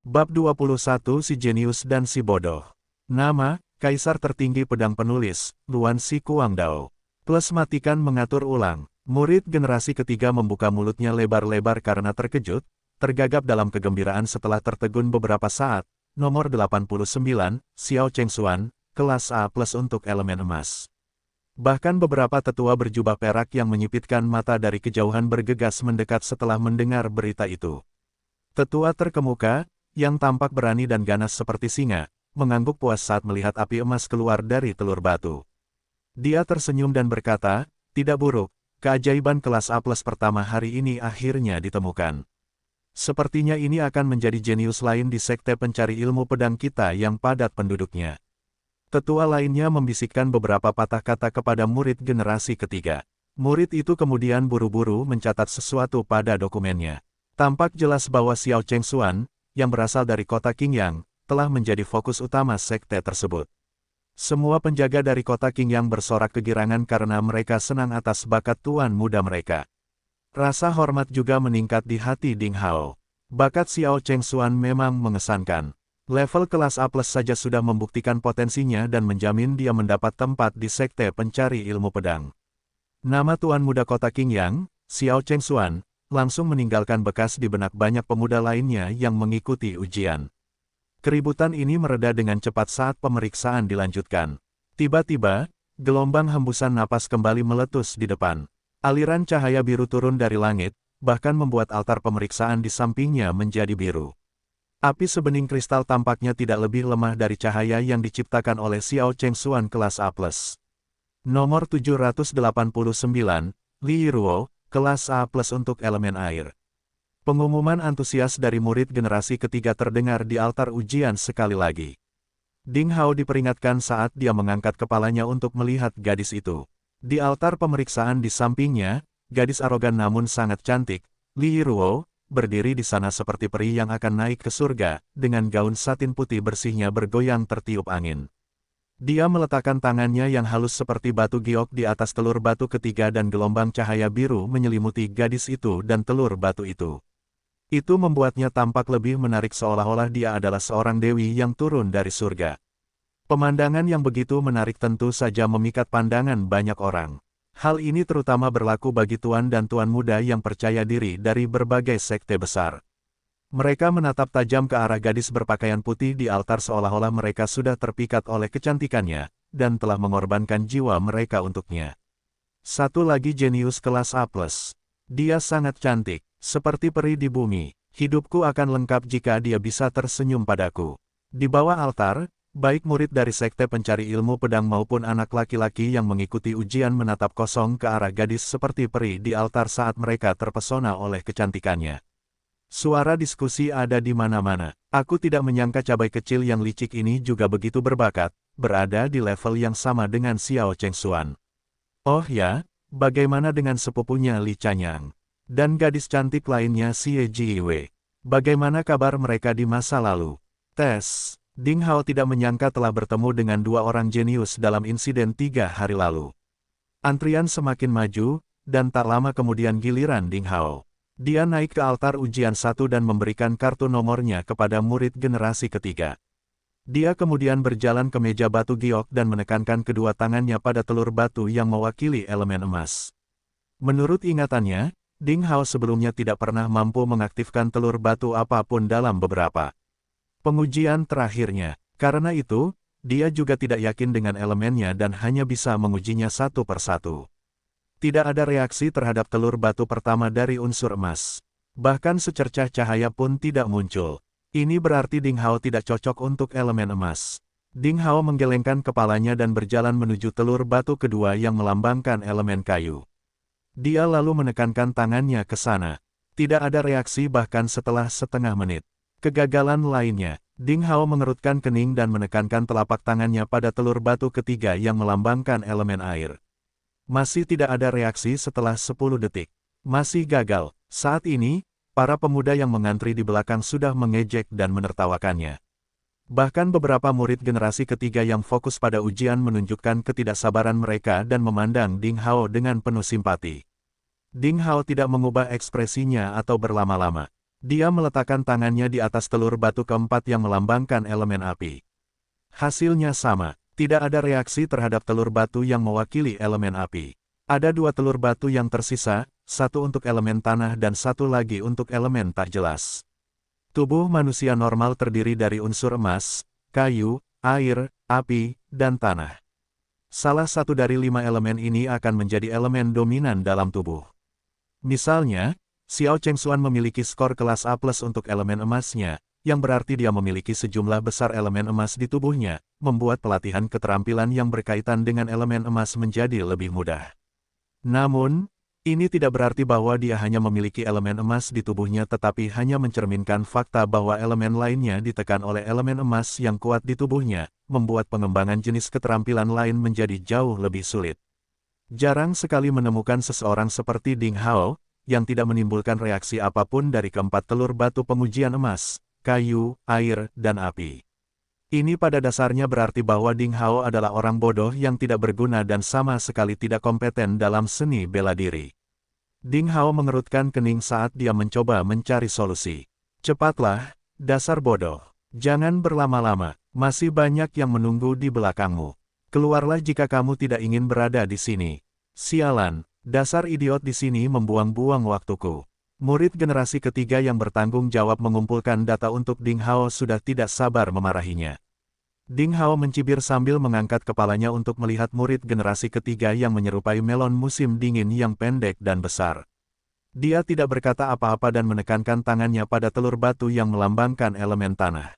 Bab 21 Si Jenius dan Si Bodoh. Nama, Kaisar Tertinggi Pedang Penulis, Luan Si Kuangdao. Plus matikan mengatur ulang. Murid generasi ketiga membuka mulutnya lebar-lebar karena terkejut, tergagap dalam kegembiraan setelah tertegun beberapa saat. Nomor 89, Xiao Chengxuan, kelas A+ untuk elemen emas. Bahkan beberapa tetua berjubah perak yang menyipitkan mata dari kejauhan bergegas mendekat setelah mendengar berita itu. Tetua terkemuka, yang tampak berani dan ganas seperti singa, mengangguk puas saat melihat api emas keluar dari telur batu. Dia tersenyum dan berkata, "Tidak buruk, keajaiban kelas A+ pertama hari ini akhirnya ditemukan. Sepertinya ini akan menjadi jenius lain di sekte pencari ilmu pedang kita yang padat penduduknya." Tetua lainnya membisikkan beberapa patah kata kepada murid generasi ketiga. Murid itu kemudian buru-buru mencatat sesuatu pada dokumennya. Tampak jelas bahwa Xiao Chengxuan, yang berasal dari kota Qingyang, telah menjadi fokus utama sekte tersebut. Semua penjaga dari kota Qingyang bersorak kegirangan karena mereka senang atas bakat tuan muda mereka. Rasa hormat juga meningkat di hati Ding Hao. Bakat Xiao Chengxuan memang mengesankan. Level kelas A+ saja sudah membuktikan potensinya dan menjamin dia mendapat tempat di sekte pencari ilmu pedang. Nama tuan muda kota Qingyang, Xiao Chengxuan, langsung meninggalkan bekas di benak banyak pemuda lainnya yang mengikuti ujian. Keributan ini mereda dengan cepat saat pemeriksaan dilanjutkan. Tiba-tiba, gelombang hembusan napas kembali meletus di depan. Aliran cahaya biru turun dari langit, bahkan membuat altar pemeriksaan di sampingnya menjadi biru. Api sebening kristal tampaknya tidak lebih lemah dari cahaya yang diciptakan oleh Xiao Chengxuan kelas A+. Nomor 789, Li Ruo, kelas A+ untuk elemen air. Pengumuman antusias dari murid generasi ketiga terdengar di altar ujian sekali lagi. Ding Hao diperingatkan saat dia mengangkat kepalanya untuk melihat gadis itu. Di altar pemeriksaan di sampingnya, gadis arogan namun sangat cantik, Li Ruo, berdiri di sana seperti peri yang akan naik ke surga, dengan gaun satin putih bersihnya bergoyang tertiup angin. Dia meletakkan tangannya yang halus seperti batu giok di atas telur batu ketiga dan gelombang cahaya biru menyelimuti gadis itu dan telur batu itu. Itu membuatnya tampak lebih menarik seolah-olah dia adalah seorang dewi yang turun dari surga. Pemandangan yang begitu menarik tentu saja memikat pandangan banyak orang. Hal ini terutama berlaku bagi tuan dan tuan muda yang percaya diri dari berbagai sekte besar. Mereka menatap tajam ke arah gadis berpakaian putih di altar seolah-olah mereka sudah terpikat oleh kecantikannya, dan telah mengorbankan jiwa mereka untuknya. Satu lagi jenius kelas A+. Dia sangat cantik, seperti peri di bumi. Hidupku akan lengkap jika dia bisa tersenyum padaku. Di bawah altar, baik murid dari sekte pencari ilmu pedang maupun anak laki-laki yang mengikuti ujian menatap kosong ke arah gadis seperti peri di altar saat mereka terpesona oleh kecantikannya. Suara diskusi ada di mana-mana. Aku tidak menyangka cabai kecil yang licik ini juga begitu berbakat, berada di level yang sama dengan Xiao Chengxuan. Oh ya, bagaimana dengan sepupunya Li Chanyang? Dan gadis cantik lainnya Xie Jiwei. Bagaimana kabar mereka di masa lalu? Tes. Ding Hao tidak menyangka telah bertemu dengan dua orang jenius dalam insiden 3 hari lalu. Antrian semakin maju, dan tak lama kemudian giliran Ding Hao. Dia naik ke altar ujian 1 dan memberikan kartu nomornya kepada murid generasi ketiga. Dia kemudian berjalan ke meja batu giok dan menekankan kedua tangannya pada telur batu yang mewakili elemen emas. Menurut ingatannya, Ding Hao sebelumnya tidak pernah mampu mengaktifkan telur batu apapun dalam beberapa pengujian terakhirnya. Karena itu, dia juga tidak yakin dengan elemennya dan hanya bisa mengujinya satu persatu. Tidak ada reaksi terhadap telur batu pertama dari unsur emas. Bahkan secercah cahaya pun tidak muncul. Ini berarti Ding Hao tidak cocok untuk elemen emas. Ding Hao menggelengkan kepalanya dan berjalan menuju telur batu kedua yang melambangkan elemen kayu. Dia lalu menekankan tangannya ke sana. Tidak ada reaksi bahkan setelah setengah menit. Kegagalan lainnya, Ding Hao mengerutkan kening dan menekankan telapak tangannya pada telur batu ketiga yang melambangkan elemen air. Masih tidak ada reaksi setelah 10 detik. Masih gagal. Saat ini, para pemuda yang mengantri di belakang sudah mengejek dan menertawakannya. Bahkan beberapa murid generasi ketiga yang fokus pada ujian menunjukkan ketidaksabaran mereka dan memandang Ding Hao dengan penuh simpati. Ding Hao tidak mengubah ekspresinya atau berlama-lama. Dia meletakkan tangannya di atas telur batu keempat yang melambangkan elemen api. Hasilnya sama, tidak ada reaksi terhadap telur batu yang mewakili elemen api. Ada dua telur batu yang tersisa, satu untuk elemen tanah dan satu lagi untuk elemen tak jelas. Tubuh manusia normal terdiri dari unsur emas, kayu, air, api, dan tanah. Salah satu dari 5 elemen ini akan menjadi elemen dominan dalam tubuh. Misalnya, Xiao Chengxuan memiliki skor kelas A+ untuk elemen emasnya, yang berarti dia memiliki sejumlah besar elemen emas di tubuhnya, membuat pelatihan keterampilan yang berkaitan dengan elemen emas menjadi lebih mudah. Namun, ini tidak berarti bahwa dia hanya memiliki elemen emas di tubuhnya tetapi hanya mencerminkan fakta bahwa elemen lainnya ditekan oleh elemen emas yang kuat di tubuhnya, membuat pengembangan jenis keterampilan lain menjadi jauh lebih sulit. Jarang sekali menemukan seseorang seperti Ding Hao, yang tidak menimbulkan reaksi apapun dari keempat telur batu pengujian emas, kayu, air, dan api. Ini pada dasarnya berarti bahwa Ding Hao adalah orang bodoh yang tidak berguna dan sama sekali tidak kompeten dalam seni bela diri. Ding Hao mengerutkan kening saat dia mencoba mencari solusi. Cepatlah, dasar bodoh. Jangan berlama-lama, masih banyak yang menunggu di belakangmu. Keluarlah jika kamu tidak ingin berada di sini. Sialan. Dasar idiot di sini membuang-buang waktuku. Murid generasi ketiga yang bertanggung jawab mengumpulkan data untuk Ding Hao sudah tidak sabar memarahinya. Ding Hao mencibir sambil mengangkat kepalanya untuk melihat murid generasi ketiga yang menyerupai melon musim dingin yang pendek dan besar. Dia tidak berkata apa-apa dan menekankan tangannya pada telur batu yang melambangkan elemen tanah.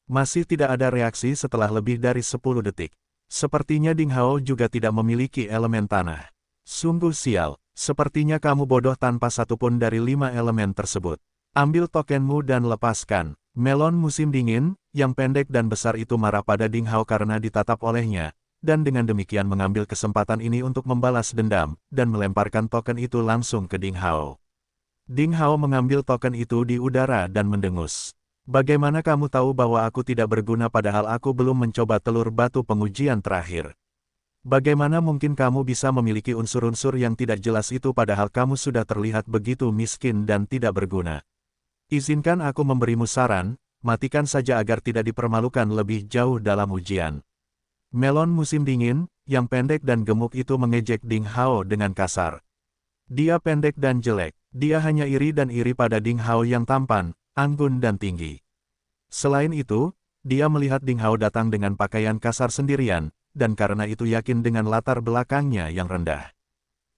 Masih tidak ada reaksi setelah lebih dari 10 detik. Sepertinya Ding Hao juga tidak memiliki elemen tanah. Sungguh sial, sepertinya kamu bodoh tanpa satupun dari 5 elemen tersebut. Ambil tokenmu dan lepaskan. Melon musim dingin, yang pendek dan besar itu marah pada Ding Hao karena ditatap olehnya, dan dengan demikian mengambil kesempatan ini untuk membalas dendam, dan melemparkan token itu langsung ke Ding Hao. Ding Hao mengambil token itu di udara dan mendengus. Bagaimana kamu tahu bahwa aku tidak berguna padahal aku belum mencoba telur batu pengujian terakhir? Bagaimana mungkin kamu bisa memiliki unsur-unsur yang tidak jelas itu padahal kamu sudah terlihat begitu miskin dan tidak berguna? Izinkan aku memberimu saran, matikan saja agar tidak dipermalukan lebih jauh dalam ujian. Melon musim dingin, yang pendek dan gemuk itu mengejek Ding Hao dengan kasar. Dia pendek dan jelek, dia hanya iri dan iri pada Ding Hao yang tampan, anggun dan tinggi. Selain itu, dia melihat Ding Hao datang dengan pakaian kasar sendirian, dan karena itu yakin dengan latar belakangnya yang rendah.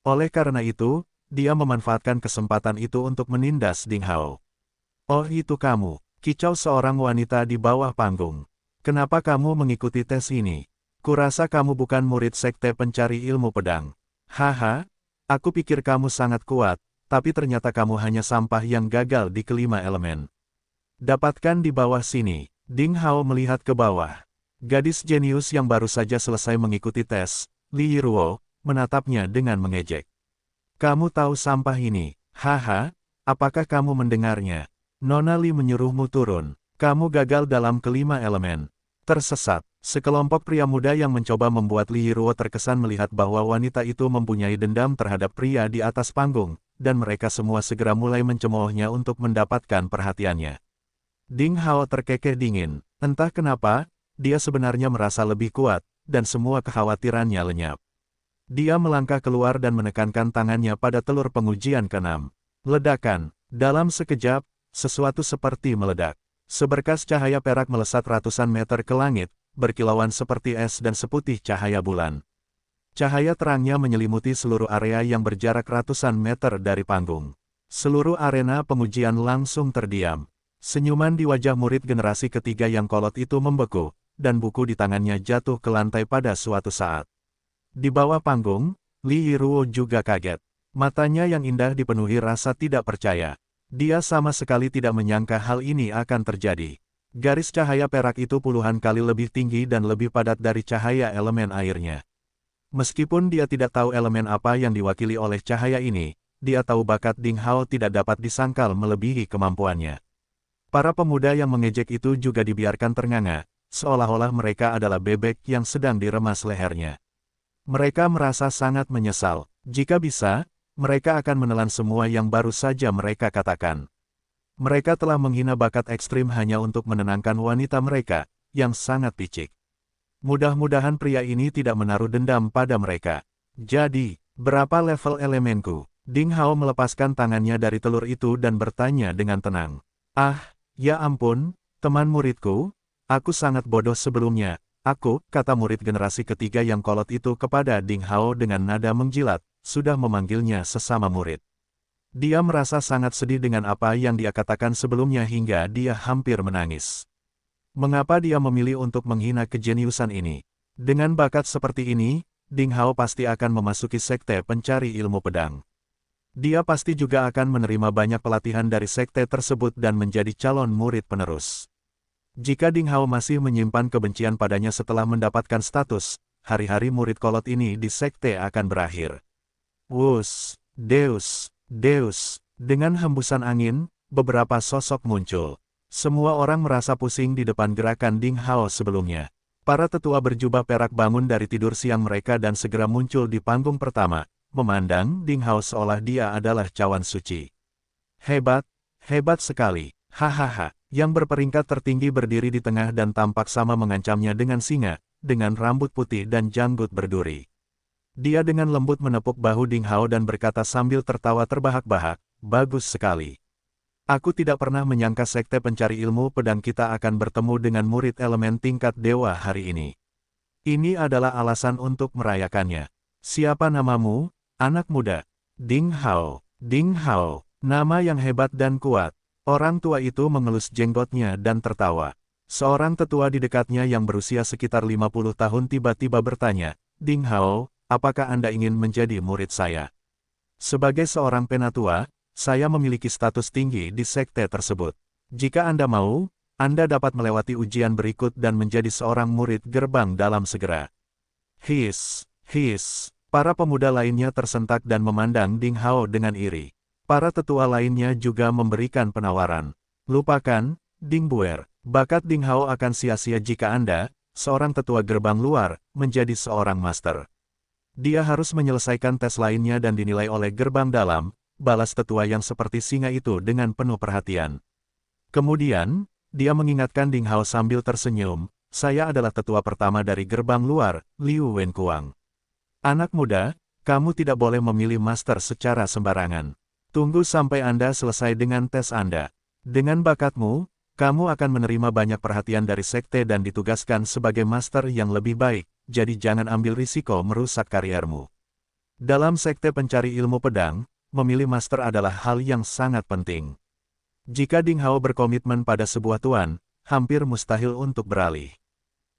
Oleh karena itu, dia memanfaatkan kesempatan itu untuk menindas Ding Hao. Oh itu kamu, kicau seorang wanita di bawah panggung. Kenapa kamu mengikuti tes ini? Kurasa kamu bukan murid sekte pencari ilmu pedang. Haha, aku pikir kamu sangat kuat, tapi ternyata kamu hanya sampah yang gagal di kelima elemen. Dapatkan di bawah sini. Ding Hao melihat ke bawah. Gadis jenius yang baru saja selesai mengikuti tes, Li Yiruo, menatapnya dengan mengejek. Kamu tahu sampah ini? Haha, apakah kamu mendengarnya? Nona Li menyuruhmu turun. Kamu gagal dalam kelima elemen. Tersesat. Sekelompok pria muda yang mencoba membuat Li Yiruo terkesan melihat bahwa wanita itu mempunyai dendam terhadap pria di atas panggung, dan mereka semua segera mulai mencemoohnya untuk mendapatkan perhatiannya. Ding Hao terkekeh dingin. Entah kenapa, dia sebenarnya merasa lebih kuat, dan semua kekhawatirannya lenyap. Dia melangkah keluar dan menekankan tangannya pada telur pengujian ke-6. Ledakan. Dalam sekejap, sesuatu seperti meledak. Seberkas cahaya perak melesat ratusan meter ke langit, berkilauan seperti es dan seputih cahaya bulan. Cahaya terangnya menyelimuti seluruh area yang berjarak ratusan meter dari panggung. Seluruh arena pengujian langsung terdiam. Senyuman di wajah murid generasi ketiga yang kolot itu membeku, dan buku di tangannya jatuh ke lantai pada suatu saat. Di bawah panggung, Li Yiruo juga kaget. Matanya yang indah dipenuhi rasa tidak percaya. Dia sama sekali tidak menyangka hal ini akan terjadi. Garis cahaya perak itu puluhan kali lebih tinggi dan lebih padat dari cahaya elemen airnya. Meskipun dia tidak tahu elemen apa yang diwakili oleh cahaya ini, dia tahu bakat Ding Hao tidak dapat disangkal melebihi kemampuannya. Para pemuda yang mengejek itu juga dibiarkan ternganga, seolah-olah mereka adalah bebek yang sedang diremas lehernya. Mereka merasa sangat menyesal. Jika bisa, mereka akan menelan semua yang baru saja mereka katakan. Mereka telah menghina bakat ekstrim hanya untuk menenangkan wanita mereka, yang sangat picik. Mudah-mudahan pria ini tidak menaruh dendam pada mereka. Jadi, berapa level elemenku? Ding Hao melepaskan tangannya dari telur itu dan bertanya dengan tenang. Ah, ya ampun, teman muridku, aku sangat bodoh sebelumnya. Aku, kata murid generasi ketiga yang kolot itu kepada Ding Hao dengan nada menjilat, sudah memanggilnya sesama murid. Dia merasa sangat sedih dengan apa yang dia katakan sebelumnya hingga dia hampir menangis. Mengapa dia memilih untuk menghina kejeniusan ini? Dengan bakat seperti ini, Ding Hao pasti akan memasuki sekte pencari ilmu pedang. Dia pasti juga akan menerima banyak pelatihan dari sekte tersebut dan menjadi calon murid penerus. Jika Ding Hao masih menyimpan kebencian padanya setelah mendapatkan status, hari-hari murid kolot ini di sekte akan berakhir. Wus, Deus, Deus, dengan hembusan angin, beberapa sosok muncul. Semua orang merasa pusing di depan gerakan Ding Hao sebelumnya. Para tetua berjubah perak bangun dari tidur siang mereka dan segera muncul di panggung pertama, memandang Ding Hao seolah dia adalah cawan suci. Hebat, hebat sekali, hahaha. Yang berperingkat tertinggi berdiri di tengah dan tampak sama mengancamnya dengan singa, dengan rambut putih dan janggut berduri. Dia dengan lembut menepuk bahu Ding Hao dan berkata sambil tertawa terbahak-bahak, bagus sekali. Aku tidak pernah menyangka sekte pencari ilmu pedang kita akan bertemu dengan murid elemen tingkat dewa hari ini. Ini adalah alasan untuk merayakannya. Siapa namamu, anak muda? Ding Hao. Ding Hao, nama yang hebat dan kuat. Orang tua itu mengelus jenggotnya dan tertawa. Seorang tetua di dekatnya yang berusia sekitar 50 tahun tiba-tiba bertanya, Ding Hao, apakah Anda ingin menjadi murid saya? Sebagai seorang penatua, saya memiliki status tinggi di sekte tersebut. Jika Anda mau, Anda dapat melewati ujian berikut dan menjadi seorang murid gerbang dalam segera. His. Para pemuda lainnya tersentak dan memandang Ding Hao dengan iri. Para tetua lainnya juga memberikan penawaran. Lupakan, Ding Buer, bakat Ding Hao akan sia-sia jika Anda, seorang tetua gerbang luar, menjadi seorang master. Dia harus menyelesaikan tes lainnya dan dinilai oleh gerbang dalam, balas tetua yang seperti singa itu dengan penuh perhatian. Kemudian, dia mengingatkan Ding Hao sambil tersenyum, saya adalah tetua pertama dari gerbang luar, Liu Wenkuang. Anak muda, kamu tidak boleh memilih master secara sembarangan. Tunggu sampai Anda selesai dengan tes Anda. Dengan bakatmu, kamu akan menerima banyak perhatian dari sekte dan ditugaskan sebagai master yang lebih baik, jadi jangan ambil risiko merusak kariermu. Dalam sekte pencari ilmu pedang, memilih master adalah hal yang sangat penting. Jika Ding Hao berkomitmen pada sebuah tuan, hampir mustahil untuk beralih.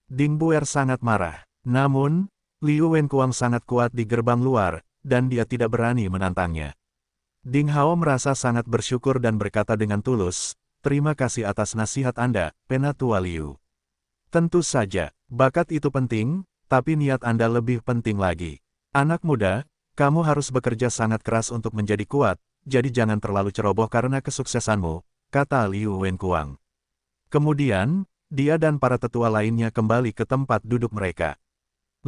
Ding Buer sangat marah. Namun, Liu Wenkuang sangat kuat di gerbang luar, dan dia tidak berani menantangnya. Ding Hao merasa sangat bersyukur dan berkata dengan tulus, terima kasih atas nasihat Anda, Penatua Liu. Tentu saja, bakat itu penting, tapi niat Anda lebih penting lagi. Anak muda, kamu harus bekerja sangat keras untuk menjadi kuat, jadi jangan terlalu ceroboh karena kesuksesanmu, kata Liu Wenkuang. Kemudian, dia dan para tetua lainnya kembali ke tempat duduk mereka.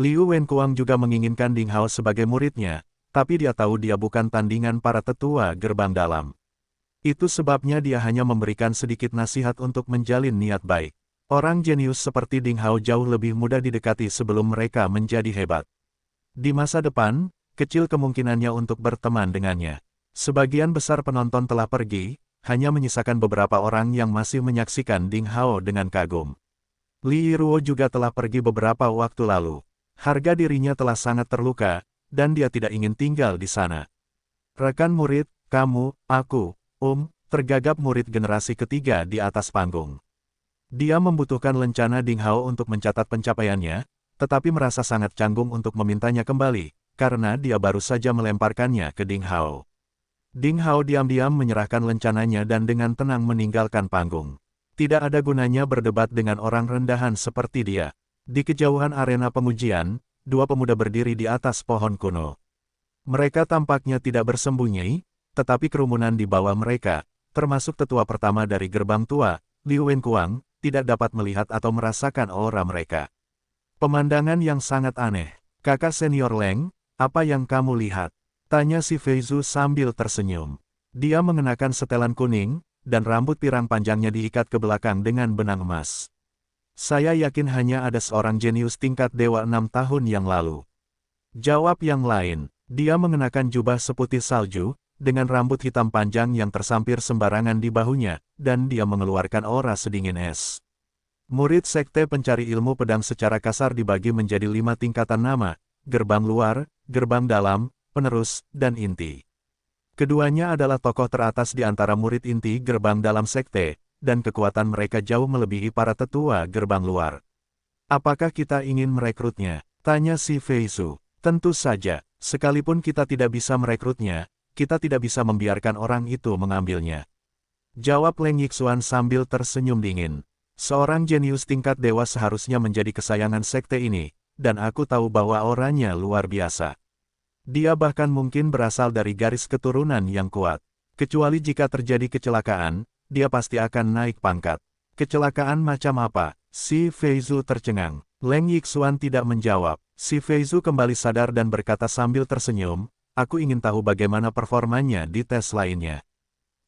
Liu Wenkuang juga menginginkan Ding Hao sebagai muridnya, tapi dia tahu dia bukan tandingan para tetua gerbang dalam. Itu sebabnya dia hanya memberikan sedikit nasihat untuk menjalin niat baik. Orang jenius seperti Ding Hao jauh lebih mudah didekati sebelum mereka menjadi hebat. Di masa depan, kecil kemungkinannya untuk berteman dengannya. Sebagian besar penonton telah pergi, hanya menyisakan beberapa orang yang masih menyaksikan Ding Hao dengan kagum. Li Yiruo juga telah pergi beberapa waktu lalu. Harga dirinya telah sangat terluka, dan dia tidak ingin tinggal di sana. Rekan murid, kamu, aku, tergagap murid generasi ketiga di atas panggung. Dia membutuhkan lencana Ding Hao untuk mencatat pencapaiannya, tetapi merasa sangat canggung untuk memintanya kembali, karena dia baru saja melemparkannya ke Ding Hao. Ding Hao diam-diam menyerahkan lencananya dan dengan tenang meninggalkan panggung. Tidak ada gunanya berdebat dengan orang rendahan seperti dia. Di kejauhan arena pengujian, dua pemuda berdiri di atas pohon kuno. Mereka tampaknya tidak bersembunyi, tetapi kerumunan di bawah mereka, termasuk tetua pertama dari gerbang tua, Liu Wenkuang, tidak dapat melihat atau merasakan aura mereka. Pemandangan yang sangat aneh. Kakak senior Leng, apa yang kamu lihat? Tanya si Feizu sambil tersenyum. Dia mengenakan setelan kuning, dan rambut pirang panjangnya diikat ke belakang dengan benang emas. Saya yakin hanya ada seorang jenius tingkat dewa 6 tahun yang lalu. Jawab yang lain. Dia mengenakan jubah seputih salju, dengan rambut hitam panjang yang tersampir sembarangan di bahunya, dan dia mengeluarkan aura sedingin es. Murid Sekte Pencari Ilmu Pedang secara kasar dibagi menjadi 5 tingkatan nama, gerbang luar, gerbang dalam, penerus, dan inti. Keduanya adalah tokoh teratas di antara murid inti gerbang dalam sekte, dan kekuatan mereka jauh melebihi para tetua gerbang luar. Apakah kita ingin merekrutnya? Tanya si Feizu. Tentu saja, sekalipun kita tidak bisa merekrutnya, kita tidak bisa membiarkan orang itu mengambilnya. Jawab Leng Yixuan sambil tersenyum dingin. Seorang jenius tingkat dewa seharusnya menjadi kesayangan sekte ini, dan aku tahu bahwa auranya luar biasa. Dia bahkan mungkin berasal dari garis keturunan yang kuat. Kecuali jika terjadi kecelakaan, dia pasti akan naik pangkat. Kecelakaan macam apa? Si Feizu tercengang. Leng Yixuan tidak menjawab. Si Feizu kembali sadar dan berkata sambil tersenyum, aku ingin tahu bagaimana performanya di tes lainnya.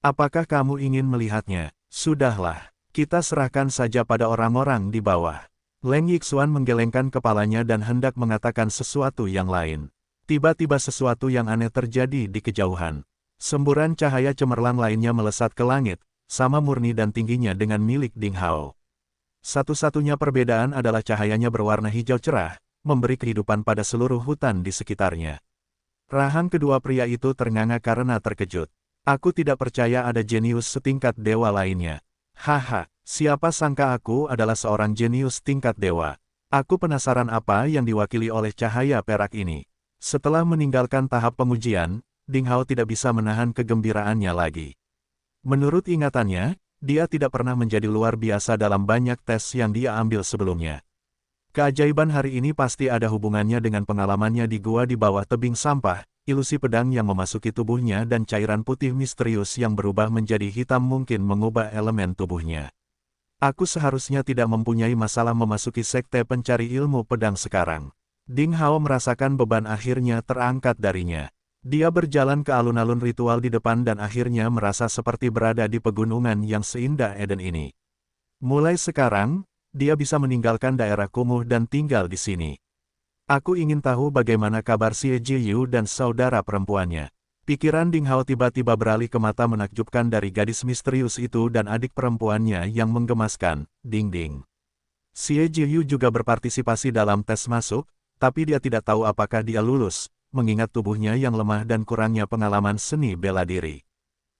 Apakah kamu ingin melihatnya? Sudahlah, kita serahkan saja pada orang-orang di bawah. Leng Yixuan menggelengkan kepalanya dan hendak mengatakan sesuatu yang lain. Tiba-tiba sesuatu yang aneh terjadi di kejauhan. Semburan cahaya cemerlang lainnya melesat ke langit, sama murni dan tingginya dengan milik Ding Hao. Satu-satunya perbedaan adalah cahayanya berwarna hijau cerah, memberi kehidupan pada seluruh hutan di sekitarnya. Rahang kedua pria itu ternganga karena terkejut. Aku tidak percaya ada jenius setingkat dewa lainnya. Haha, siapa sangka aku adalah seorang jenius tingkat dewa. Aku penasaran apa yang diwakili oleh cahaya perak ini. Setelah meninggalkan tahap pengujian, Ding Hao tidak bisa menahan kegembiraannya lagi. Menurut ingatannya, dia tidak pernah menjadi luar biasa dalam banyak tes yang dia ambil sebelumnya. Keajaiban hari ini pasti ada hubungannya dengan pengalamannya di gua di bawah tebing sampah, ilusi pedang yang memasuki tubuhnya dan cairan putih misterius yang berubah menjadi hitam mungkin mengubah elemen tubuhnya. Aku seharusnya tidak mempunyai masalah memasuki sekte pencari ilmu pedang sekarang. Ding Hao merasakan beban akhirnya terangkat darinya. Dia berjalan ke alun-alun ritual di depan dan akhirnya merasa seperti berada di pegunungan yang seindah Eden ini. Mulai sekarang, dia bisa meninggalkan daerah kumuh dan tinggal di sini. Aku ingin tahu bagaimana kabar Xie Jiyu dan saudara perempuannya. Pikiran Ding Hao tiba-tiba beralih ke mata menakjubkan dari gadis misterius itu dan adik perempuannya yang menggemaskan, Ding Ding. Xie Jiyu juga berpartisipasi dalam tes masuk, tapi dia tidak tahu apakah dia lulus, mengingat tubuhnya yang lemah dan kurangnya pengalaman seni bela diri.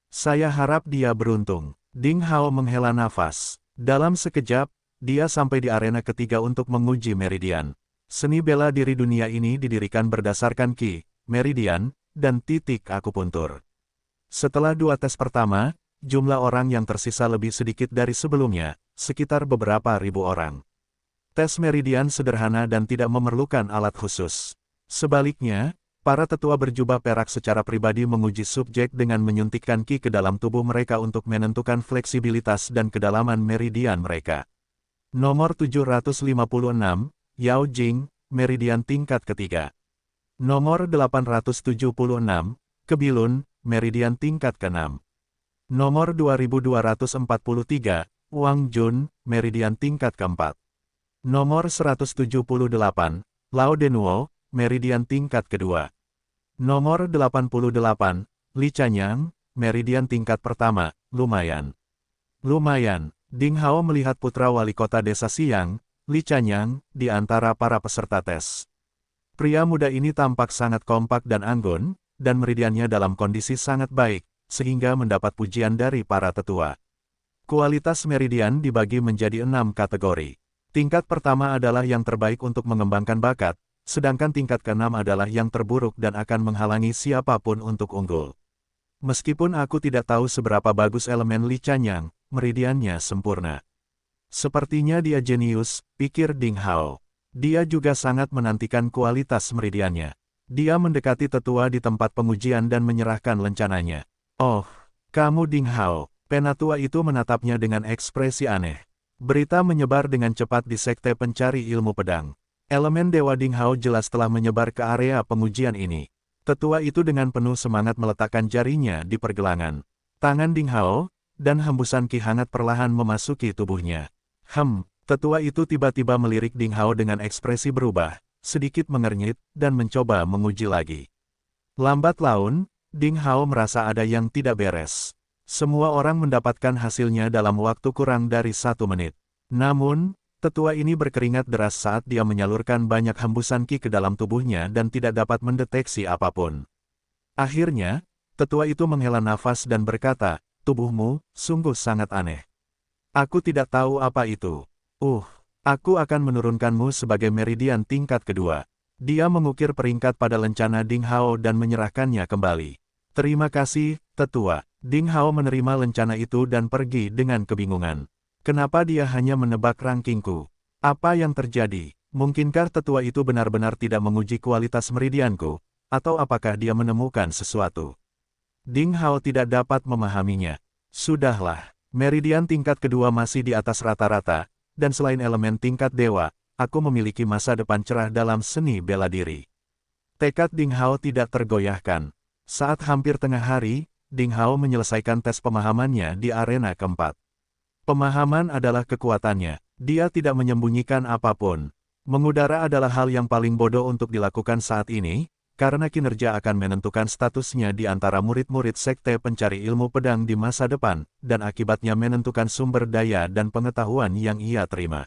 Saya harap dia beruntung. Ding Hao menghela nafas. Dalam sekejap, dia sampai di arena ketiga untuk menguji meridian. Seni bela diri dunia ini didirikan berdasarkan Qi, meridian, dan titik akupuntur. Setelah 2 tes pertama, jumlah orang yang tersisa lebih sedikit dari sebelumnya, sekitar beberapa ribu orang. Tes meridian sederhana dan tidak memerlukan alat khusus. Sebaliknya, para tetua berjubah perak secara pribadi menguji subjek dengan menyuntikkan Qi ke dalam tubuh mereka untuk menentukan fleksibilitas dan kedalaman meridian mereka. Nomor 756, Yao Jing, meridian tingkat ketiga. Nomor 876, Kebilun, meridian tingkat ke-6. Nomor 2243, Wang Jun, meridian tingkat ke-4. Nomor 178, Lao Denwo, meridian tingkat kedua. Nomor 88, Li Chanyang, meridian tingkat pertama, lumayan. Lumayan. Ding Hao melihat putra wali kota desa Xiang, Li Chanyang, di antara para peserta tes. Pria muda ini tampak sangat kompak dan anggun, dan meridiannya dalam kondisi sangat baik, sehingga mendapat pujian dari para tetua. Kualitas meridian dibagi menjadi 6 kategori. Tingkat pertama adalah yang terbaik untuk mengembangkan bakat, sedangkan tingkat ke-6 adalah yang terburuk dan akan menghalangi siapapun untuk unggul. Meskipun aku tidak tahu seberapa bagus elemen Li Chanyang, meridiannya sempurna. Sepertinya dia jenius, pikir Ding Hao. Dia juga sangat menantikan kualitas meridiannya. Dia mendekati tetua di tempat pengujian dan menyerahkan lencananya. Oh, kamu Ding Hao. Penatua itu menatapnya dengan ekspresi aneh. Berita menyebar dengan cepat di sekte pencari ilmu pedang. Elemen Dewa Ding Hao jelas telah menyebar ke area pengujian ini. Tetua itu dengan penuh semangat meletakkan jarinya di pergelangan tangan Ding Hao, dan hembusan ki hangat perlahan memasuki tubuhnya. Tetua itu tiba-tiba melirik Ding Hao dengan ekspresi berubah, sedikit mengernyit, dan mencoba menguji lagi. Lambat laun, Ding Hao merasa ada yang tidak beres. Semua orang mendapatkan hasilnya dalam waktu kurang dari 1 menit. Namun, tetua ini berkeringat deras saat dia menyalurkan banyak hembusan ki ke dalam tubuhnya dan tidak dapat mendeteksi apapun. Akhirnya, tetua itu menghela nafas dan berkata, "Tubuhmu, sungguh sangat aneh. Aku tidak tahu apa itu. Aku akan menurunkanmu sebagai meridian tingkat kedua." Dia mengukir peringkat pada lencana Ding Hao dan menyerahkannya kembali. "Terima kasih, tetua." Ding Hao menerima lencana itu dan pergi dengan kebingungan. Kenapa dia hanya menebak rankingku? Apa yang terjadi? Mungkinkah tetua itu benar-benar tidak menguji kualitas meridianku? Atau apakah dia menemukan sesuatu? Ding Hao tidak dapat memahaminya. Sudahlah, meridian tingkat kedua masih di atas rata-rata, dan selain elemen tingkat dewa, aku memiliki masa depan cerah dalam seni bela diri. Tekad Ding Hao tidak tergoyahkan. Saat hampir tengah hari, Ding Hao menyelesaikan tes pemahamannya di arena keempat. Pemahaman adalah kekuatannya. Dia tidak menyembunyikan apapun. Mengudara adalah hal yang paling bodoh untuk dilakukan saat ini, karena kinerja akan menentukan statusnya di antara murid-murid sekte pencari ilmu pedang di masa depan, dan akibatnya menentukan sumber daya dan pengetahuan yang ia terima.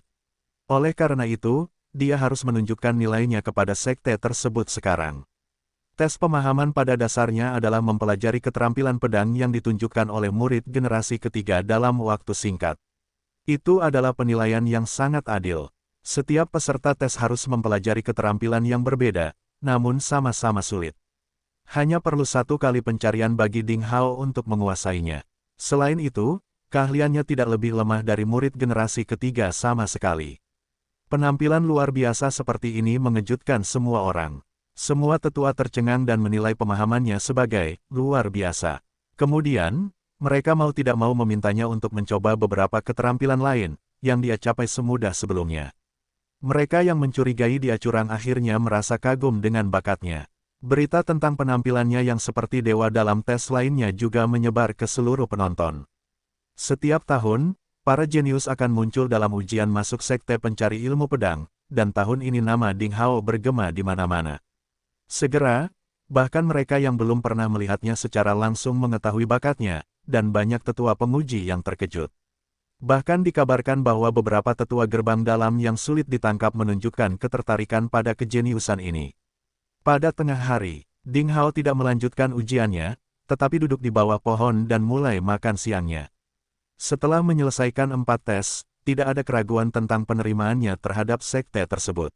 Oleh karena itu, dia harus menunjukkan nilainya kepada sekte tersebut sekarang. Tes pemahaman pada dasarnya adalah mempelajari keterampilan pedang yang ditunjukkan oleh murid generasi ketiga dalam waktu singkat. Itu adalah penilaian yang sangat adil. Setiap peserta tes harus mempelajari keterampilan yang berbeda, namun sama-sama sulit. Hanya perlu 1 kali pencarian bagi Ding Hao untuk menguasainya. Selain itu, keahliannya tidak lebih lemah dari murid generasi ketiga sama sekali. Penampilan luar biasa seperti ini mengejutkan semua orang. Semua tetua tercengang dan menilai pemahamannya sebagai luar biasa. Kemudian, mereka mau tidak mau memintanya untuk mencoba beberapa keterampilan lain, yang dia capai semudah sebelumnya. Mereka yang mencurigai dia curang akhirnya merasa kagum dengan bakatnya. Berita tentang penampilannya yang seperti dewa dalam tes lainnya juga menyebar ke seluruh penonton. Setiap tahun, para jenius akan muncul dalam ujian masuk sekte pencari ilmu pedang, dan tahun ini nama Ding Hao bergema di mana-mana. Segera, bahkan mereka yang belum pernah melihatnya secara langsung mengetahui bakatnya, dan banyak tetua penguji yang terkejut. Bahkan dikabarkan bahwa beberapa tetua gerbang dalam yang sulit ditangkap menunjukkan ketertarikan pada kejeniusan ini. Pada tengah hari, Ding Hao tidak melanjutkan ujiannya, tetapi duduk di bawah pohon dan mulai makan siangnya. Setelah menyelesaikan 4 tes, tidak ada keraguan tentang penerimaannya terhadap sekte tersebut.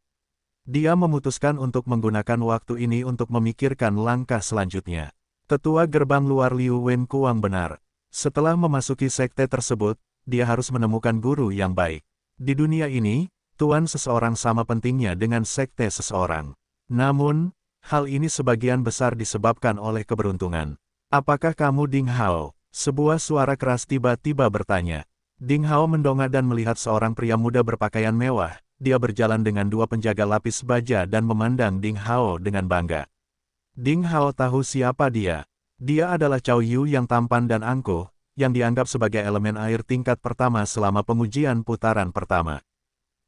Dia memutuskan untuk menggunakan waktu ini untuk memikirkan langkah selanjutnya. Tetua gerbang luar Liu Wen Kuang benar. Setelah memasuki sekte tersebut, dia harus menemukan guru yang baik. Di dunia ini, tuan seseorang sama pentingnya dengan sekte seseorang. Namun, hal ini sebagian besar disebabkan oleh keberuntungan. "Apakah kamu Ding Hao?" Sebuah suara keras tiba-tiba bertanya. Ding Hao mendongak dan melihat seorang pria muda berpakaian mewah. Dia berjalan dengan 2 penjaga lapis baja dan memandang Ding Hao dengan bangga. Ding Hao tahu siapa dia. Dia adalah Cao Yu yang tampan dan angkuh, yang dianggap sebagai elemen air tingkat pertama selama pengujian putaran pertama.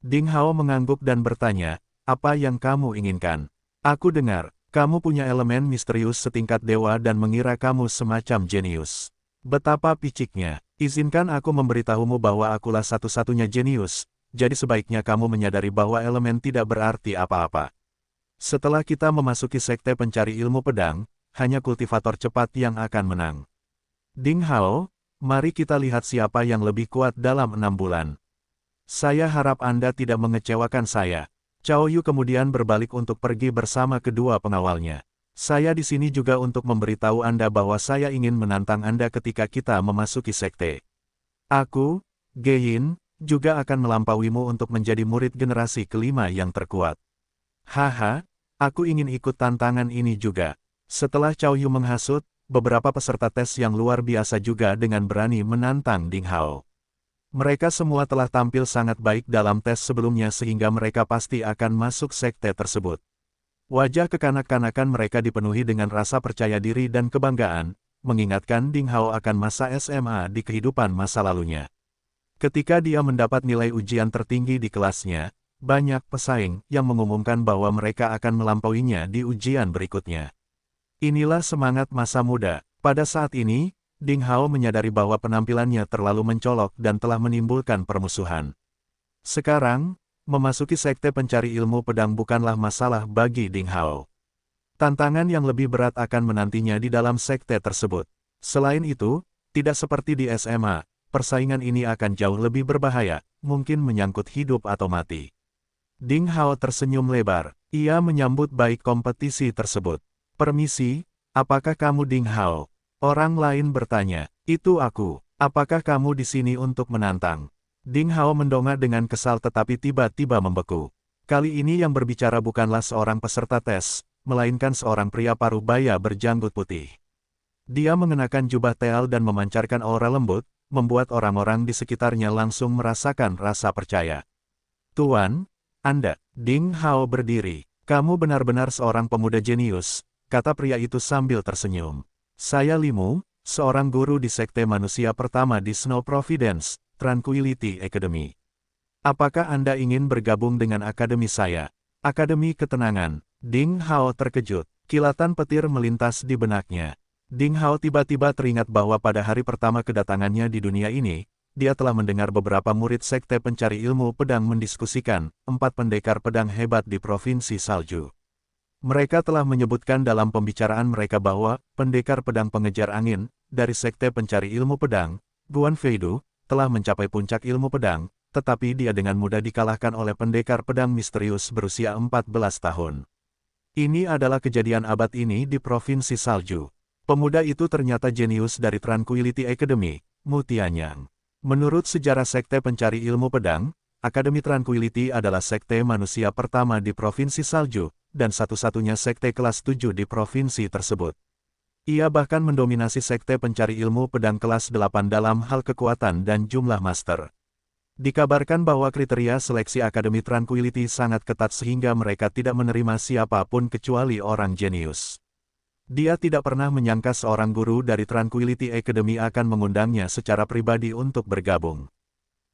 Ding Hao mengangguk dan bertanya, "Apa yang kamu inginkan? Aku dengar, kamu punya elemen misterius setingkat dewa dan mengira kamu semacam jenius. Betapa piciknya. Izinkan aku memberitahumu bahwa akulah satu-satunya jenius, jadi sebaiknya kamu menyadari bahwa elemen tidak berarti apa-apa. Setelah kita memasuki sekte pencari ilmu pedang, hanya kultivator cepat yang akan menang. Ding Hao, mari kita lihat siapa yang lebih kuat dalam 6 bulan. Saya harap Anda tidak mengecewakan saya." Cao Yu kemudian berbalik untuk pergi bersama kedua pengawalnya. "Saya di sini juga untuk memberitahu Anda bahwa saya ingin menantang Anda ketika kita memasuki sekte. Aku, Geyin, juga akan melampauimu untuk menjadi murid generasi kelima yang terkuat." "Haha, aku ingin ikut tantangan ini juga." Setelah Cao Yu menghasut, beberapa peserta tes yang luar biasa juga dengan berani menantang Ding Hao. Mereka semua telah tampil sangat baik dalam tes sebelumnya sehingga mereka pasti akan masuk sekte tersebut. Wajah kekanak-kanakan mereka dipenuhi dengan rasa percaya diri dan kebanggaan, mengingatkan Ding Hao akan masa SMA di kehidupan masa lalunya. Ketika dia mendapat nilai ujian tertinggi di kelasnya, banyak pesaing yang mengumumkan bahwa mereka akan melampauinya di ujian berikutnya. Inilah semangat masa muda. Pada saat ini, Ding Hao menyadari bahwa penampilannya terlalu mencolok dan telah menimbulkan permusuhan. Sekarang, memasuki sekte pencari ilmu pedang bukanlah masalah bagi Ding Hao. Tantangan yang lebih berat akan menantinya di dalam sekte tersebut. Selain itu, tidak seperti di SMA, persaingan ini akan jauh lebih berbahaya, mungkin menyangkut hidup atau mati. Ding Hao tersenyum lebar. Ia menyambut baik kompetisi tersebut. "Permisi, apakah kamu Ding Hao?" Orang lain bertanya. "Itu aku. Apakah kamu di sini untuk menantang?" Ding Hao mendongak dengan kesal tetapi tiba-tiba membeku. Kali ini yang berbicara bukanlah seorang peserta tes, melainkan seorang pria paruh baya berjanggut putih. Dia mengenakan jubah teal dan memancarkan aura lembut, membuat orang-orang di sekitarnya langsung merasakan rasa percaya. "Tuan, Anda." Ding Hao berdiri. "Kamu benar-benar seorang pemuda jenius," kata pria itu sambil tersenyum. "Saya Limu, seorang guru di sekte manusia pertama di Snow Providence, Tranquility Academy. Apakah Anda ingin bergabung dengan akademi saya?" "Akademi Ketenangan." Ding Hao terkejut. Kilatan petir melintas di benaknya. Ding Hao tiba-tiba teringat bahwa pada hari pertama kedatangannya di dunia ini, dia telah mendengar beberapa murid sekte pencari ilmu pedang mendiskusikan 4 pendekar pedang hebat di Provinsi Salju. Mereka telah menyebutkan dalam pembicaraan mereka bahwa pendekar pedang pengejar angin dari sekte pencari ilmu pedang, Guan Feidu, telah mencapai puncak ilmu pedang, tetapi dia dengan mudah dikalahkan oleh pendekar pedang misterius berusia 14 tahun. Ini adalah kejadian abad ini di Provinsi Salju. Pemuda itu ternyata jenius dari Tranquility Academy, Mu Tianyang. Menurut sejarah sekte pencari ilmu pedang, Akademi Tranquility adalah sekte manusia pertama di Provinsi Salju, dan satu-satunya sekte kelas 7 di provinsi tersebut. Ia bahkan mendominasi sekte pencari ilmu pedang kelas 8 dalam hal kekuatan dan jumlah master. Dikabarkan bahwa kriteria seleksi Akademi Tranquility sangat ketat sehingga mereka tidak menerima siapapun kecuali orang jenius. Dia tidak pernah menyangka seorang guru dari Tranquility Academy akan mengundangnya secara pribadi untuk bergabung.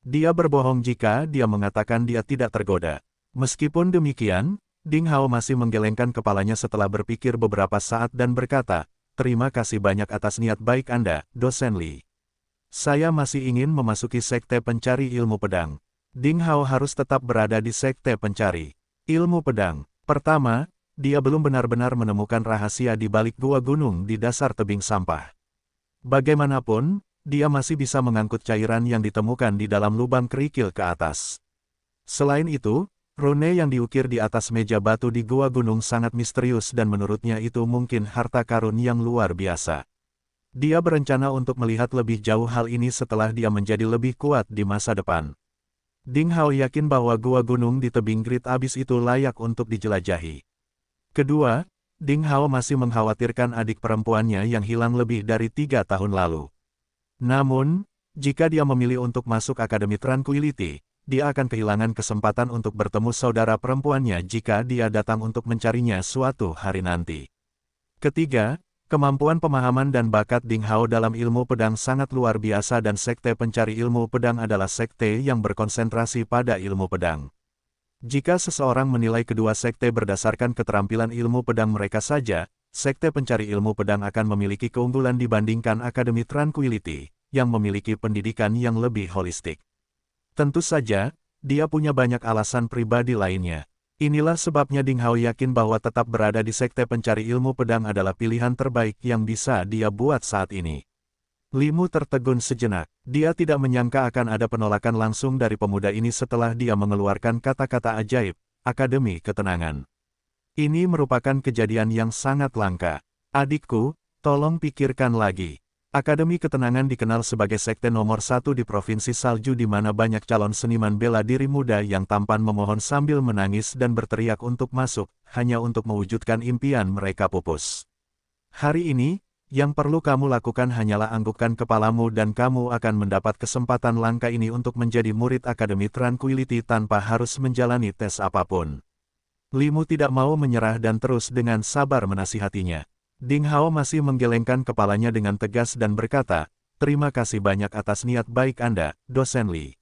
Dia berbohong jika dia mengatakan dia tidak tergoda. Meskipun demikian, Ding Hao masih menggelengkan kepalanya setelah berpikir beberapa saat dan berkata, "Terima kasih banyak atas niat baik Anda, Dosen Li. Saya masih ingin memasuki sekte pencari ilmu pedang." Ding Hao harus tetap berada di sekte pencari ilmu pedang. Pertama, dia belum benar-benar menemukan rahasia di balik gua gunung di dasar tebing sampah. Bagaimanapun, dia masih bisa mengangkut cairan yang ditemukan di dalam lubang kerikil ke atas. Selain itu, rune yang diukir di atas meja batu di gua gunung sangat misterius dan menurutnya itu mungkin harta karun yang luar biasa. Dia berencana untuk melihat lebih jauh hal ini setelah dia menjadi lebih kuat di masa depan. Ding Hao yakin bahwa gua gunung di tebing Great Abyss itu layak untuk dijelajahi. Kedua, Ding Hao masih mengkhawatirkan adik perempuannya yang hilang lebih dari 3 tahun lalu. Namun, jika dia memilih untuk masuk Akademi Tranquility, dia akan kehilangan kesempatan untuk bertemu saudara perempuannya jika dia datang untuk mencarinya suatu hari nanti. Ketiga, kemampuan pemahaman dan bakat Ding Hao dalam ilmu pedang sangat luar biasa dan sekte pencari ilmu pedang adalah sekte yang berkonsentrasi pada ilmu pedang. Jika seseorang menilai kedua sekte berdasarkan keterampilan ilmu pedang mereka saja, sekte pencari ilmu pedang akan memiliki keunggulan dibandingkan Akademi Tranquility, yang memiliki pendidikan yang lebih holistik. Tentu saja, dia punya banyak alasan pribadi lainnya. Inilah sebabnya Ding Hao yakin bahwa tetap berada di sekte pencari ilmu pedang adalah pilihan terbaik yang bisa dia buat saat ini. Limu tertegun sejenak. Dia tidak menyangka akan ada penolakan langsung dari pemuda ini setelah dia mengeluarkan kata-kata ajaib, Akademi Ketenangan. Ini merupakan kejadian yang sangat langka. Adikku, tolong pikirkan lagi. Akademi Ketenangan dikenal sebagai sekte nomor 1 di Provinsi Salju di mana banyak calon seniman bela diri muda yang tampan memohon sambil menangis dan berteriak untuk masuk, hanya untuk mewujudkan impian mereka pupus. Hari ini, yang perlu kamu lakukan hanyalah anggukkan kepalamu dan kamu akan mendapat kesempatan langka ini untuk menjadi murid Akademi Tranquility tanpa harus menjalani tes apapun. Limu tidak mau menyerah dan terus dengan sabar menasihatinya. Ding Hao masih menggelengkan kepalanya dengan tegas dan berkata, "Terima kasih banyak atas niat baik Anda, dosen Li.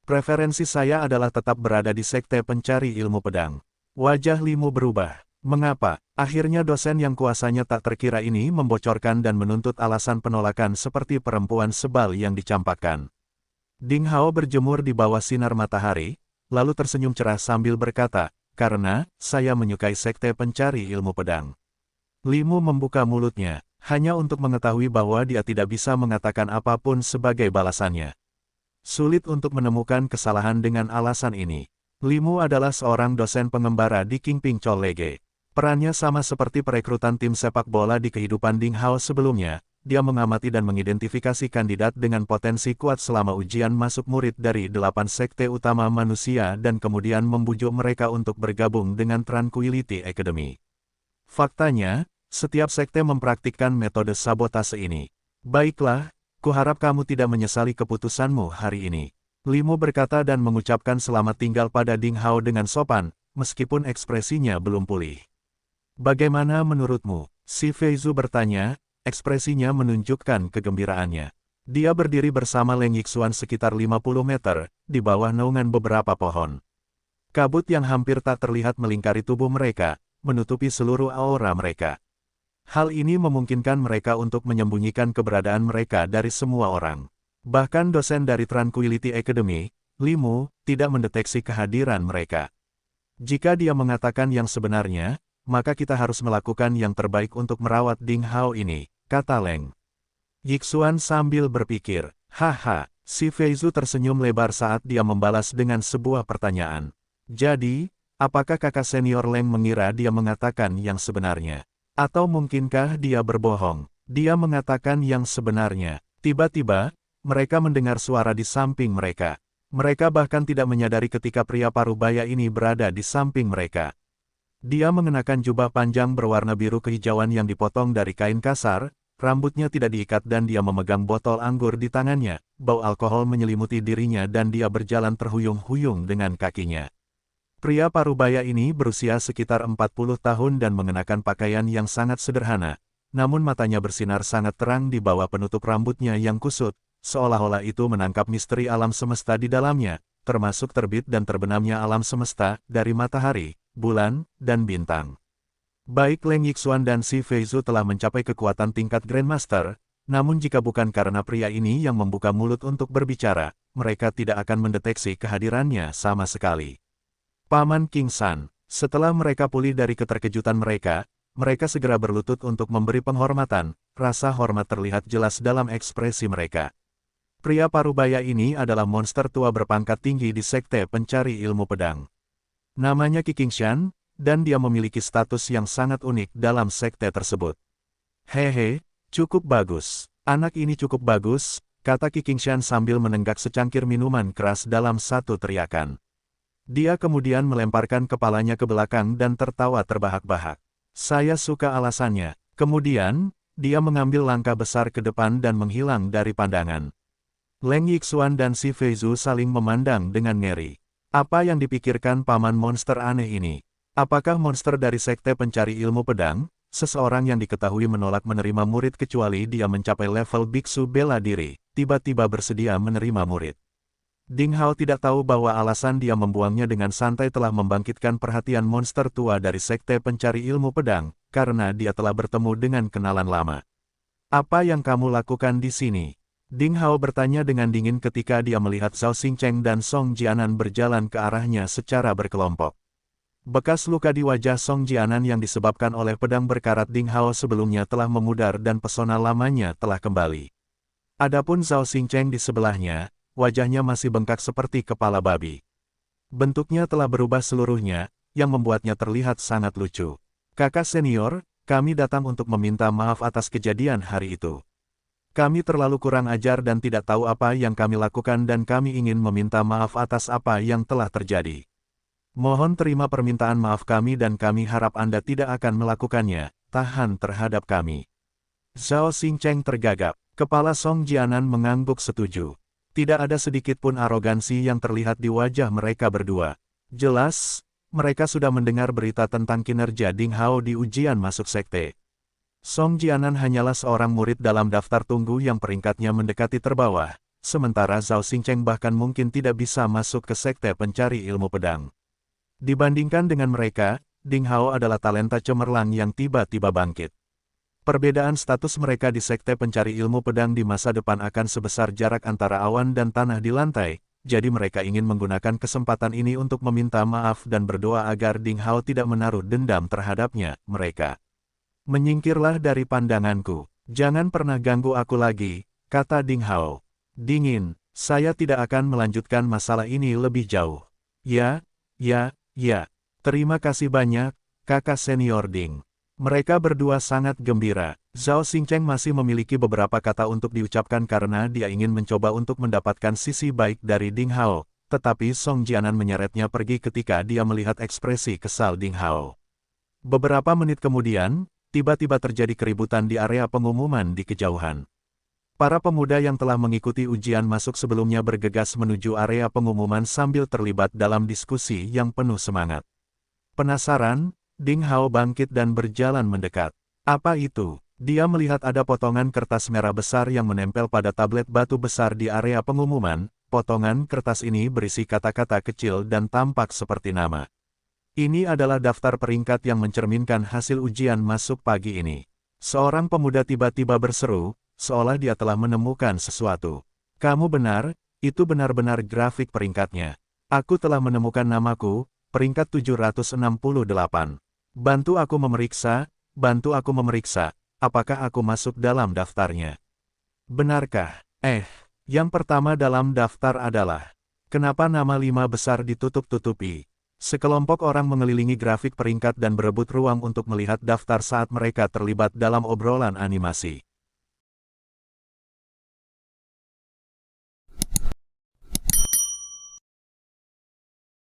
Preferensi saya adalah tetap berada di sekte pencari ilmu pedang." Wajah Limu berubah. Mengapa? Akhirnya dosen yang kuasanya tak terkira ini membocorkan dan menuntut alasan penolakan seperti perempuan sebal yang dicampakkan. Ding Hao berjemur di bawah sinar matahari, lalu tersenyum cerah sambil berkata, "Karena, saya menyukai sekte pencari ilmu pedang." Limu membuka mulutnya, hanya untuk mengetahui bahwa dia tidak bisa mengatakan apapun sebagai balasannya. Sulit untuk menemukan kesalahan dengan alasan ini. Limu adalah seorang dosen pengembara di Kingping College. Perannya sama seperti perekrutan tim sepak bola di kehidupan Ding Hao sebelumnya. Dia mengamati dan mengidentifikasi kandidat dengan potensi kuat selama ujian masuk murid dari 8 sekte utama manusia dan kemudian membujuk mereka untuk bergabung dengan Tranquility Academy. Faktanya, setiap sekte mempraktikkan metode sabotase ini. Baiklah, kuharap kamu tidak menyesali keputusanmu hari ini. Limu berkata dan mengucapkan selamat tinggal pada Ding Hao dengan sopan, meskipun ekspresinya belum pulih. "Bagaimana menurutmu?" Si Feizu bertanya, ekspresinya menunjukkan kegembiraannya. Dia berdiri bersama Leng Yixuan sekitar 50 meter, di bawah naungan beberapa pohon. Kabut yang hampir tak terlihat melingkari tubuh mereka, menutupi seluruh aura mereka. Hal ini memungkinkan mereka untuk menyembunyikan keberadaan mereka dari semua orang. Bahkan dosen dari Tranquility Academy, Limu, tidak mendeteksi kehadiran mereka. "Jika dia mengatakan yang sebenarnya, maka kita harus melakukan yang terbaik untuk merawat Ding Hao ini," kata Leng Yixuan sambil berpikir. "Haha," si Feizu tersenyum lebar saat dia membalas dengan sebuah pertanyaan. "Jadi, apakah kakak senior Leng mengira dia mengatakan yang sebenarnya? Atau mungkinkah dia berbohong?" "Dia mengatakan yang sebenarnya." Tiba-tiba, mereka mendengar suara di samping mereka. Mereka bahkan tidak menyadari ketika pria parubaya ini berada di samping mereka. Dia mengenakan jubah panjang berwarna biru kehijauan yang dipotong dari kain kasar, rambutnya tidak diikat dan dia memegang botol anggur di tangannya. Bau alkohol menyelimuti dirinya dan dia berjalan terhuyung-huyung dengan kakinya. Pria parubaya ini berusia sekitar 40 tahun dan mengenakan pakaian yang sangat sederhana, namun matanya bersinar sangat terang di bawah penutup rambutnya yang kusut, seolah-olah itu menangkap misteri alam semesta di dalamnya, termasuk terbit dan terbenamnya alam semesta, dari matahari, bulan, dan bintang. Baik Leng Yixuan dan si Feizu telah mencapai kekuatan tingkat Grandmaster, namun jika bukan karena pria ini yang membuka mulut untuk berbicara, mereka tidak akan mendeteksi kehadirannya sama sekali. Paman King San, setelah mereka pulih dari keterkejutan mereka segera berlutut untuk memberi penghormatan, rasa hormat terlihat jelas dalam ekspresi mereka. Pria parubaya ini adalah monster tua berpangkat tinggi di sekte pencari ilmu pedang. Namanya Qi Qingshan, dan dia memiliki status yang sangat unik dalam sekte tersebut. "Hehe, cukup bagus. Anak ini cukup bagus," kata Qi Qingshan sambil menenggak secangkir minuman keras dalam satu teriakan. Dia kemudian melemparkan kepalanya ke belakang dan tertawa terbahak-bahak. "Saya suka alasannya." Kemudian, dia mengambil langkah besar ke depan dan menghilang dari pandangan. Leng Yixuan dan si Feizu saling memandang dengan ngeri. Apa yang dipikirkan paman monster aneh ini? Apakah monster dari sekte pencari ilmu pedang, seseorang yang diketahui menolak menerima murid kecuali dia mencapai level biksu bela diri, tiba-tiba bersedia menerima murid? Ding Hao tidak tahu bahwa alasan dia membuangnya dengan santai telah membangkitkan perhatian monster tua dari sekte pencari ilmu pedang, karena dia telah bertemu dengan kenalan lama. "Apa yang kamu lakukan di sini?" Ding Hao bertanya dengan dingin ketika dia melihat Zhao Xingcheng dan Song Jianan berjalan ke arahnya secara berkelompok. Bekas luka di wajah Song Jianan yang disebabkan oleh pedang berkarat Ding Hao sebelumnya telah memudar dan pesona lamanya telah kembali. Adapun Zhao Xingcheng di sebelahnya, wajahnya masih bengkak seperti kepala babi. Bentuknya telah berubah seluruhnya, yang membuatnya terlihat sangat lucu. "Kakak senior, kami datang untuk meminta maaf atas kejadian hari itu. Kami terlalu kurang ajar dan tidak tahu apa yang kami lakukan dan kami ingin meminta maaf atas apa yang telah terjadi. Mohon terima permintaan maaf kami dan kami harap Anda tidak akan melakukannya, tahan terhadap kami." Zhao Xingcheng tergagap. Kepala Song Jianan mengangguk setuju. Tidak ada sedikit pun arogansi yang terlihat di wajah mereka berdua. Jelas, mereka sudah mendengar berita tentang kinerja Ding Hao di ujian masuk sekte. Song Jianan hanyalah seorang murid dalam daftar tunggu yang peringkatnya mendekati terbawah, sementara Zhao Xingcheng bahkan mungkin tidak bisa masuk ke sekte pencari ilmu pedang. Dibandingkan dengan mereka, Ding Hao adalah talenta cemerlang yang tiba-tiba bangkit. Perbedaan status mereka di sekte pencari ilmu pedang di masa depan akan sebesar jarak antara awan dan tanah di lantai, jadi mereka ingin menggunakan kesempatan ini untuk meminta maaf dan berdoa agar Ding Hao tidak menaruh dendam terhadapnya. Mereka menyingkirlah dari pandanganku. Jangan pernah ganggu aku lagi, kata Ding Hao. Dingin, saya tidak akan melanjutkan masalah ini lebih jauh. Ya, terima kasih banyak, kakak senior Ding. Mereka berdua sangat gembira. Zhao Xingcheng masih memiliki beberapa kata untuk diucapkan karena dia ingin mencoba untuk mendapatkan sisi baik dari Ding Hao, tetapi Song Jianan menyeretnya pergi ketika dia melihat ekspresi kesal Ding Hao. Beberapa menit kemudian, tiba-tiba terjadi keributan di area pengumuman di kejauhan. Para pemuda yang telah mengikuti ujian masuk sebelumnya bergegas menuju area pengumuman sambil terlibat dalam diskusi yang penuh semangat. Penasaran, Ding Hao bangkit dan berjalan mendekat. Apa itu? Dia melihat ada potongan kertas merah besar yang menempel pada tablet batu besar di area pengumuman. Potongan kertas ini berisi kata-kata kecil dan tampak seperti nama. Ini adalah daftar peringkat yang mencerminkan hasil ujian masuk pagi ini. Seorang pemuda tiba-tiba berseru, seolah dia telah menemukan sesuatu. Kamu benar, itu benar-benar grafik peringkatnya. Aku telah menemukan namaku, peringkat 768. Bantu aku memeriksa, apakah aku masuk dalam daftarnya. Benarkah? Yang pertama dalam daftar adalah, kenapa nama 5 besar ditutup-tutupi? Sekelompok orang mengelilingi grafik peringkat dan berebut ruang untuk melihat daftar saat mereka terlibat dalam obrolan animasi.